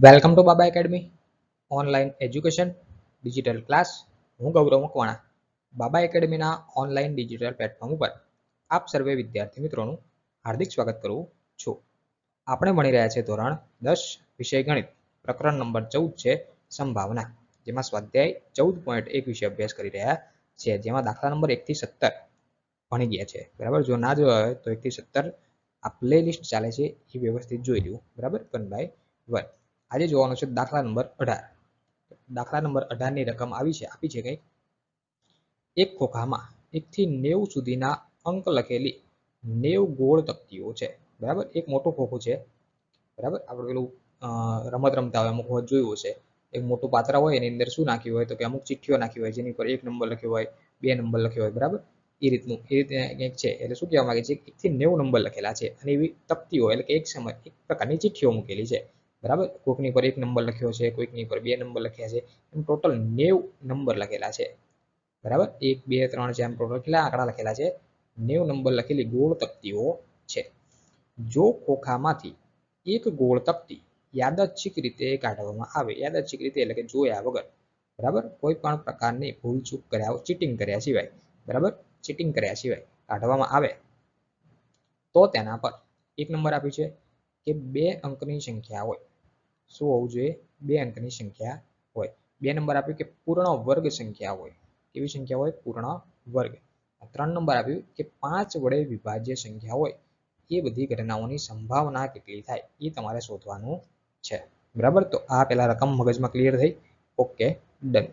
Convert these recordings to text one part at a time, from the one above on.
Welcome to Baba academy online education digital class. હું ગૌરવ મકવાણા બાબા એકેડમીના online digital platform ઉપર આપ સર્વે વિદ્યાર્થી મિત્રોનું હાર્દિક સ્વાગત કરું છું. આપણે ભણી રહ્યા છીએ ધોરણ 10 વિષય ગણિત, પ્રકરણ નંબર 14 છે સંભાવના, જેમાં સ્વાધ્યાય 14.1 વિશે અભ્યાસ કરી રહ્યા છે, જેમાં દાખલા નંબર 1 થી 17 ભણી ગયા છે. બરાબર, જો ના જોયા હોય તો 1 થી 17 આ પ્લે લિસ્ટ ચાલે છે એ વ્યવસ્થિત જોઈ લ્યો. બરાબર, 1 બાય 1. આજે જોવાનું છે દાખલા નંબર 18. દાખલા નંબર 18 ની રકમ આપી છે કંઈક. એક ખોખામાં 1 થી 90 સુધીના અંક લખેલી 90 ગોળ તકતીઓ છે. બરાબર, એક મોટું ખોખું છે. બરાબર, આપણે પેલું રમત રમતા હોય અમુક વખત જોયું હશે, એક મોટું પાત્ર હોય એની અંદર શું નાખ્યું હોય તો કે અમુક ચિઠ્ઠીઓ નાખી હોય જેની પર 1 નંબર લખ્યો હોય, 2 નંબર લખ્યો હોય. બરાબર, એ રીતે કંઈક છે. એટલે શું કહેવા માંગે છે, 1 થી 90 નંબર લખેલા છે અને એવી તકતીઓ એટલે કે એક પ્રકારની ચિઠ્ઠીઓ મૂકેલી છે. બરાબર, કોઈકની પર 1 નંબર લખ્યો છે, કોઈકની પર 2 નંબર લખ્યા છે, એમ ટોટલ 90 નંબર લખેલા છે. બરાબર, 1 2 3 4 એમ ટોટલ કેટલા આંકડા લખેલા છે? 90 નંબર લખેલી ગોળ તકતીઓ છે. જો ખોખામાંથી એક ગોળ તકતી યાદચ્છિક રીતે કાઢવામાં આવે, યાદચ્છિક રીતે એટલે કે જોયા વગર, બરાબર, કોઈ પણ પ્રકારની ભૂલચૂક કર્યા, ચીટિંગ કર્યા સિવાય, બરાબર, ચીટિંગ કર્યા સિવાય કાઢવામાં આવે તો તેના પર 1 નંબર આપ્યું છે કે 2 અંકની સંખ્યા હોય. શું હોવું જોઈએ? 2 અંકની સંખ્યા હોય. 2 નંબર આપ્યું કે પૂર્ણ વર્ગ સંખ્યા હોય. કેવી સંખ્યા હોય? પૂર્ણ વર્ગ. 3 નંબર આપ્યું કે 5 વડે વિભાજ્ય સંખ્યા હોય. એ બધી ઘટનાઓની સંભાવના કેટલી થાય એ તમારે શોધવાનું છે. બરાબર, તો આ પેલા રકમ મગજમાં ક્લિયર થઈ? Okay, done.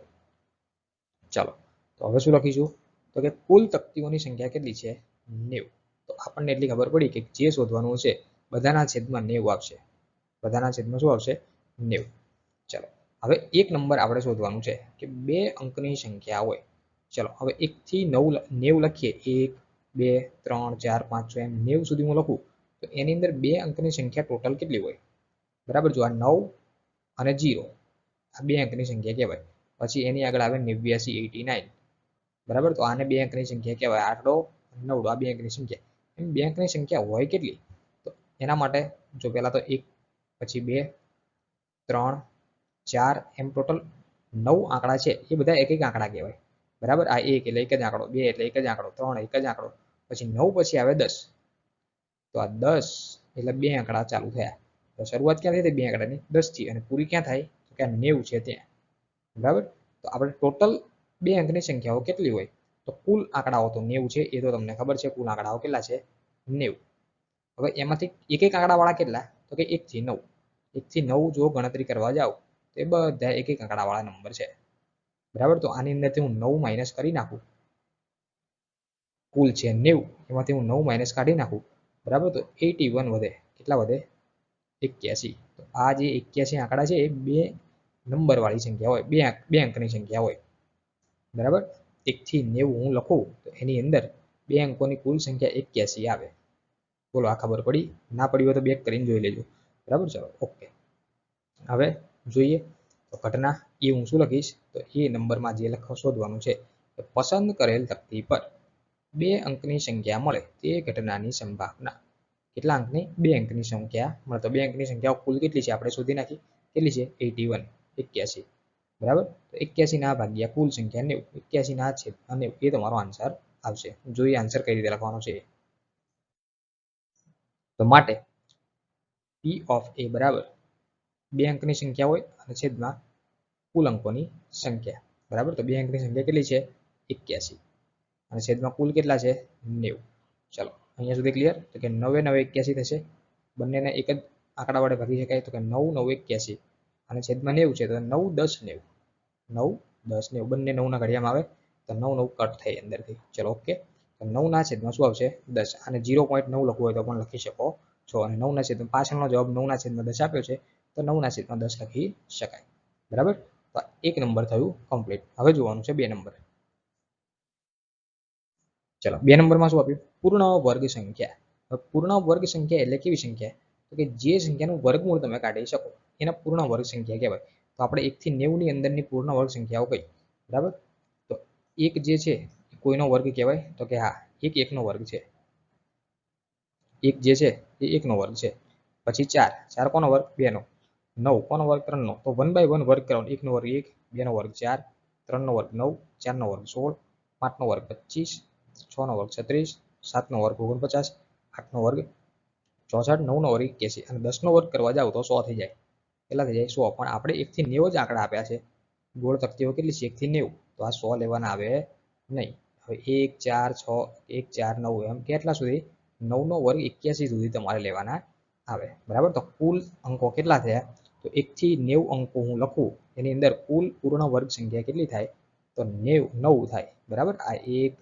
ચાલો, તો હવે શું લખીશું તો કે કુલ તકતીઓની સંખ્યા કેટલી છે? 90. તો આપણને એટલી ખબર પડી કે જે શોધવાનું છે બધાના છેદમાં 90 આવશે. બધાના છેદમાં શું આવશે? 90. ચલો, હવે 1 નંબર આપણે શોધવાનું છે કે 2 અંકની સંખ્યા હોય. ચલો, હવે 1 થી 90 લખીએ. 1 2 3 4 5 6 એમ 90 સુધી હું લખું તો એની અંદર 2 અંકની સંખ્યા ટોટલ કેટલી હોય? બરાબર, જો આ 9 અને 0 આ 2 અંકની સંખ્યા કહેવાય. પછી એની આગળ આવે 89 89. બરાબર, તો આને 2 અંકની સંખ્યા કહેવાય. આટલો 9 આ 2 અંકની સંખ્યા. એમ 2 અંકની સંખ્યા હોય કેટલી? તો એના માટે જો પહેલા તો 1 પછી 2 3 4 એમ ટોટલ 9 આંકડા છે. એ બધા એક એક આંકડા કહેવાય. બરાબર, આ 1 એટલે એક જ આંકડો, 2 એટલે એક જ આંકડો, 3 એક જ આંકડો, પછી 9 પછી આવે 10. તો આ 10 એટલે 2 આંકડા ચાલુ થયા. તો શરૂઆત ક્યાં થઈ? 2 આંકડાની 10 થી, અને પૂરી ક્યાં થાય? તો કે 90 છે ત્યાં. બરાબર, તો આપણે ટોટલ 2 અંકની સંખ્યાઓ કેટલી હોય? તો કુલ આંકડાઓ તો 90 છે, એ તો તમને ખબર છે. કુલ આંકડાઓ કેટલા છે? 90. હવે એમાંથી એક એક આંકડા વાળા કેટલા? તો કે 1 થી 9. 1 થી 9 જો ગણતરી કરવા જાવ તો એ બધા એક એક આંકડા વાળા નંબર છે. બરાબર, તો આની અંદરથી હું 9 માઇનસ કરી નાખું. કુલ છે 90, એમાંથી હું 9 માઇનસ કાઢી નાખું. બરાબર, તો 81 વધે. કેટલા વધે? 81. તો આ જે 81 આંકડા છે એ 2 નંબર વાળી સંખ્યા હોય, 2 અંકની સંખ્યા હોય. બરાબર, 1 થી 90 હું લખું તો એની અંદર 2 અંકોની કુલ સંખ્યા 81 આવે. બોલો, આ ખબર પડી? ના પડી હોય તો બેક કરીને જોઈ લેજો. બરાબર, ચલો ઓકે. હવે જોઈએ તો ઘટના એ હું શું લખીશ તો એ નંબરમાં જે શોધવાનું છે પસંદ કરેલ તકતી પર 2 અંકની સંખ્યા મળે તે ઘટનાની સંભાવના. કેટલા અંકની? 2 અંકની સંખ્યા મળે. તો 2 અંકની સંખ્યા કુલ કેટલી છે આપણે શોધી નાખી. કેટલી છે? 81, 81. બરાબર, તો 81 ના ભાગ્યા કુલ સંખ્યા 90, 81 ના છેદમાં 90, એ તમારો આન્સર આવશે. જોઈએ આન્સર કઈ રીતે લખવાનો છે. તો માટે P ઓફ A બરાબર 2 અંકની સંખ્યા હોય અને છેદમાં કુલ અંકોની સંખ્યા. બરાબર, તો 2 અંકની સંખ્યા કેટલી છે? 81 અને છેદમાં કુલ કેટલા છે? 90. ચલો, અહીંયા સુધી ક્લિયર? તો કે 9 9 81 થશે. બંનેને એક જ આંકડા વડે ભાગી શકાય. તો કે 9 9 81 અને છેદમાં 90 છે તો 9 10 90. 9 10 90 બંને 9 ના ઘડિયામાં આવે તો 9 9 કટ થઈ અંદરથી. ચલો ઓકે. તો 9 ના છેદમાં શું આવશે? 10. અને 0.9 લખવું હોય તો પણ લખી શકો છો. અને 9 ના છેદમાં પાછળનો જવાબ 9 ના છેદમાં 10 આપ્યો છે તો 9 ના છેદમાં 10 લખી શકાય. બરાબર, તો 1 નંબર થયું કમ્પ્લીટ. હવે જોવાનું છે 2 નંબર. ચલો, 2 નંબરમાં શું આપ્યું? પૂર્ણ વર્ગ સંખ્યા. હવે પૂર્ણ વર્ગ સંખ્યા એટલે કેવી સંખ્યા? તો કે જે સંખ્યાનું વર્ગમૂળ તમે કાઢી શકો એના પૂર્ણ વર્ગ સંખ્યા કહેવાય. તો આપણે 1 થી 90 ની અંદરની પૂર્ણ વર્ગ સંખ્યાઓ કઈ? બરાબર, તો 1 જે છે કોઈનો વર્ગ કહેવાય? તો કે હા, 1 1 નો વર્ગ છે. 1 જે છે એ 1 નો વર્ગ છે. પછી 4 4 કોનો વર્ગ? 2 નો. 9 કોનો વર્ગ 3 નો, તો 1/1 વર્ગ કરવાનો. 1 નો વર્ગ 1, 2 નો વર્ગ 4, 3 નો વર્ગ 9, 4 નો વર્ગ 16, 5 નો વર્ગ 25, 6 નો વર્ગ 36, 7 નો વર્ગ 49, 8 નો વર્ગ 64, 9 નો વર્ગ 81 અને 10 નો વર્ગ કરવા જાવ તો 100 થઈ જાય. કેટલા થઈ જાય? 100. પણ આપણે 1 થી 90 જ આંકડા આપ્યા છે. ગોળ તકતીઓ કેટલી છે? 1 થી 90. તો આ 100 લેવાના આવે નહીં. હવે 1, 4, 6, 1, 4, 9 એમ કેટલા સુધી? 9 નો વર્ગ 81 સુધી તમારે લેવાના આવે. બરાબર? તો કુલ અંકો કેટલા થયા? તો 1 થી 90 અંકો હું લખું એની અંદર કુલ પૂર્ણ વર્ગ સંખ્યા કેટલી થાય? તો 9 થાય. બરાબર? આ 1,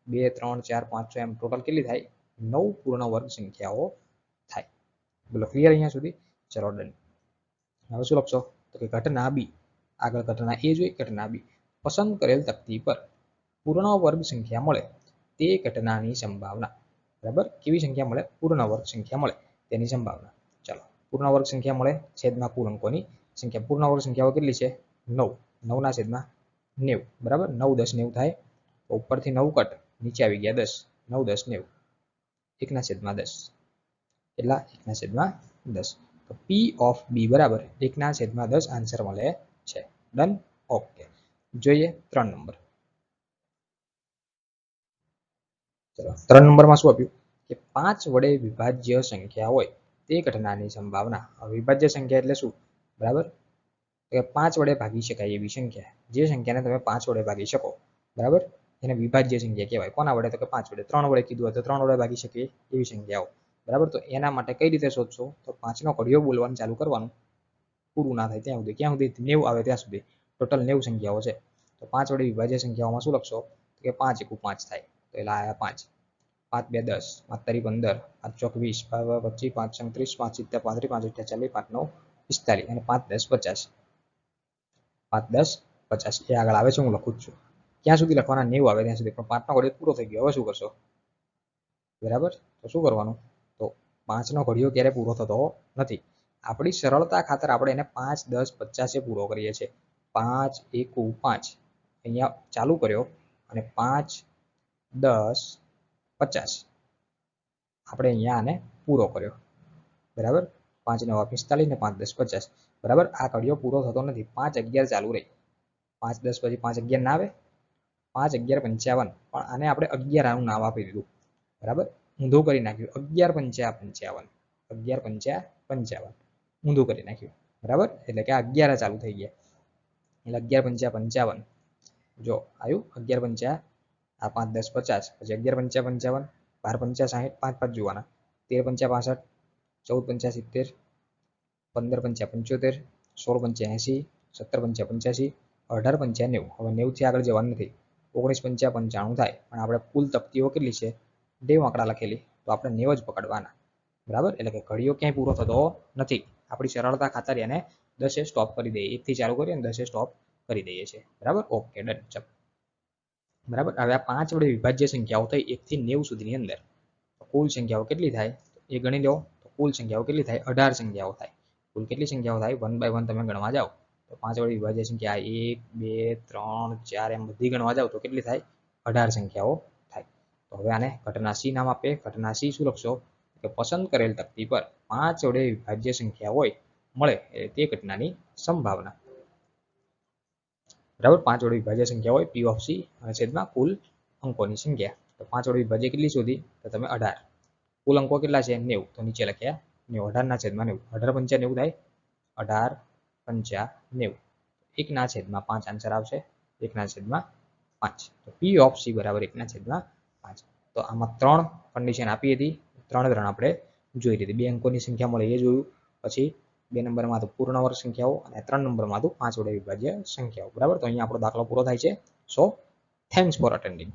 2, 3, 4, 5, 6 એમ ટોટલ કેટલી થાય? 9 પૂર્ણ વર્ગ સંખ્યાઓ થાય. બોલો ક્લિયર અહીંયા સુધી? ચલો ડન. હવે શું લખશો? તો કે ઘટના બી. આગળ ઘટના એ જોઈ, ઘટના બી. પસંદ કરેલ તકતી પર પૂર્ણ વર્ગ સંખ્યા મળે તે ઘટનાની સંભાવના. બરાબર? કેવી સંખ્યા મળે? પૂર્ણ વર્ગ સંખ્યા મળે તેની સંભાવના. ચાલો, પૂર્ણ વર્ગ સંખ્યા મળે છેદમાં કુલ અંકોની સંખ્યા. પૂર્ણ વર્ગ સંખ્યાઓ કેટલી છે? 9. 9 ના છેદમાં 90. બરાબર? 9, 10, 90 થાય. તો ઉપરથી 9 કટ, નીચે આવી ગયા 10. 9, 10, 90. 1 ના છેદમાં 10. કેટલા? 1 ના છેદમાં 10. તો પી ઓફ બી બરાબર 1 ના છેદમાં 10 આન્સર મળે છે. ડન? ઓકે. જોઈએ 3 નંબર. ચલો 3 નંબરમાં શું આપ્યું? કે 5 વડે વિભાજ્ય સંખ્યા હોય તે ઘટનાની સંભાવના. વિભાજ્ય સંખ્યા એટલે શું? બરાબર? તો 5 વડે ભાગી શકાય એવી સંખ્યા. જે સંખ્યાને તમે 5 વડે ભાગી શકો. બરાબર? એને વિભાજ્ય સંખ્યા કહેવાય. કોના વડે? તો કે 5 વડે. 3 વડે કીધું હોય તો 3 વડે ભાગી શકીએ એવી સંખ્યાઓ. બરાબર? તો એના માટે કઈ રીતે શોધશો? તો 5 નો ઘડિયો બોલવાનું ચાલુ કરવાનું. પૂરું ના થાય ત્યાં સુધી. ક્યાં સુધી? 90 આવે ત્યાં સુધી. ટોટલ 90 સંખ્યાઓ છે. તો 5 વડે વિભાજ્ય સંખ્યાઓમાં શું લખશો? તો કે 5 × 5 થાય. તો એટલે આયા 5. 5 2 10, 5 3 15, 5 4 20, 5 25, 5 36, 5 70, 35, 5 40, 5 9 45 અને 5 10 50. 5 10 50 એ આગળ આવે છે, હું લખું જ છું. ક્યાં સુધી લખવાના? 90 આવે ત્યાં સુધી. પણ 5 નો ઘડિયો પૂરો થઈ ગયો. હવે શું કરશો? બરાબર? તો શું કરવાનું? તો 5 નો ઘડિયો ક્યારે પૂરો થતો નથી. આપણી સરળતા ખાતર આપણે એને 5 10 50 એ પૂરો કરીએ છીએ. 5 1 5 અહીંયા ચાલુ કર્યો અને 5 10 50 આપણે અહીંયા આને પૂરો કર્યો. બરાબર? 5 9 45 ને 5 10 50. બરાબર? આ ઘડિયો પૂરો થતો નથી. 5 11 ચાલુ રહી. 5 10 પછી 5 11 ના આવે? 5 11 55. પણ આને આપણે 11 આનું નામ આપી દીધું. બરાબર? ઊંધું કરી નાખ્યું. 11 5 55. 11 5 55 ઊંધું કરી નાખ્યું. બરાબર? એટલે કે આ 11 ચાલુ થઈ ગયા. એટલે 11 5 55. જો આવ્યું 11 5 આ 5 10 50 પછી 11 5 55 12 5 60 5 5 જોવાના 13 5 65 14 5 75 15 5 75 16 5 80 17 5 85 18 5 90. હવે 90 થી આગળ જવાનું નથી. 19 5 95 થાય. પણ આપણે કુલ તકતીઓ કેટલી છે? 90 આંકડા લખેલી. તો આપણે 90 જ પકડવાના. બરાબર? એટલે કે ઘડિયો ક્યાંય પૂરો થતો નથી. આપણી સરળતા ખાતર એને 10 સ્ટોપ કરી દઈએ. 1 થી ચાલુ કરીએ અને 10 સ્ટોપ કરી દઈએ છીએ. બરાબર? Okay done. ચાલો. બરાબર? હવે આ 5 વડે વિભાજ્ય સંખ્યાઓ થઈ 1 થી 90 સુધીની અંદર. કુલ સંખ્યાઓ કેટલી થાય? એ ગણી લો. તો કુલ સંખ્યાઓ કેટલી થાય? 18 સંખ્યાઓ થાય. કુલ કેટલી સંખ્યાઓ થાય? 1 બાય 1 તમે ગણવા જાઓ તો 5 વડે વિભાજ્ય સંખ્યા 1 2 3 4 એમ બધી ગણવા જાઓ તો કેટલી થાય? 18 સંખ્યાઓ થાય. તો હવે આને ઘટના સી નામ આપે. ઘટના સી શું લખશો? કે પસંદ કરેલ તકતી પર 5 વડે વિભાજ્ય સંખ્યા હોય મળે તે ઘટનાની સંભાવના. બરાબર? 5 વડે વિભાજ્ય સંખ્યા હોય પી ઓફ સી અને છેદમાં કુલ અંકોની સંખ્યા. તો 5 વડે વિભાજ્ય કેટલી શોધી? તો તમે 18. કુલ અંકો કેટલા છે? 90. તો નીચે લખ્યા 90. 18 ના છેદમાં 90. 18 5 90 થાય. 18 5 90. 1 ના છેદમાં 5 આન્સર આવશે. 1 ના છેદમાં 5. તો પી ઓફ સી બરાબર 1 ના છેદમાં 5. તો આમાં 3 કન્ડિશન આપી હતી. 3 આપણે જોઈ લીધી. 2 અંકોની સંખ્યા મળે એ જોયું. પછી 2 નંબરમાં તો પૂર્ણ વર્ગ સંખ્યાઓ અને 3 નંબરમાં તો 5 વડે વિભાજ્ય સંખ્યાઓ. બરાબર? તો અહીંયા આપણો દાખલો પૂરો થાય છે. સો થેન્ક્સ ફોર અટેન્ડિંગ.